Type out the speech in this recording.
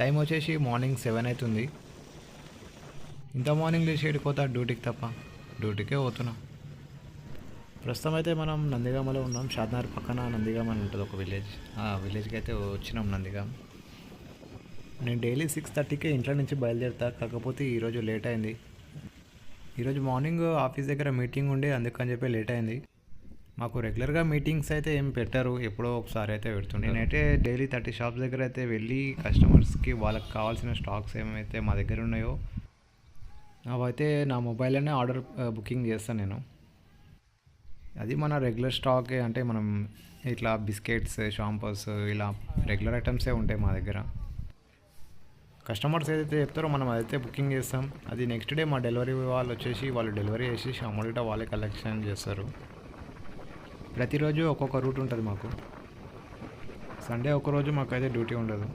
Time వచ్చేసి morning 7 అవుతుంది. ఇంత మార్నింగ్ లేచి ఏడిపోతా డ్యూటీకి తప్ప. డ్యూటీకే పోతున్నా. ప్రస్తుతం అయితే మనం నందిగామలో ఉన్నాం. షాద్నగర్ పక్కన నందిగామ అని ఉంటుంది ఒక విలేజ్. ఆ విలేజ్కి అయితే వచ్చినాం నందిగామ. నేను డైలీ 6:30కే ఇంట్లో నుంచి బయలుదేరుతా. కాకపోతే ఈరోజు లేట్ అయింది. ఈరోజు మార్నింగ్ ఆఫీస్ దగ్గర మీటింగ్ ఉండి అందుకని చెప్పి లేట్ అయింది. మాకు రెగ్యులర్గా మీటింగ్స్ అయితే ఏం పెట్టరు, ఎప్పుడో ఒకసారి అయితే పెడుతుండే. నేనైతే డైలీ 30 షాప్స్ దగ్గర అయితే వెళ్ళి కస్టమర్స్కి వాళ్ళకి కావాల్సిన స్టాక్స్ ఏమైతే మా దగ్గర ఉన్నాయో అవైతే నా మొబైల్లోనే ఆర్డర్ బుకింగ్ చేస్తాను నేను. అది మన రెగ్యులర్ స్టాకే, అంటే మనం ఇట్లా బిస్కెట్స్, షాంపూస్ ఇలా రెగ్యులర్ ఐటమ్సే ఉంటాయి మా దగ్గర. కస్టమర్స్ ఏదైతే చెప్తారో మనం అదైతే బుకింగ్ చేస్తాం. అది నెక్స్ట్ డే మా డెలివరీ వాళ్ళు వచ్చేసి వాళ్ళు డెలివరీ చేసి అమౌంట్ వాళ్ళే కలెక్షన్ చేస్తారు. ప్రతిరోజు ఒక్కొక్క రూట్ ఉంటుంది మాకు. సండే ఒకరోజు మాకైతే డ్యూటీ ఉండదు.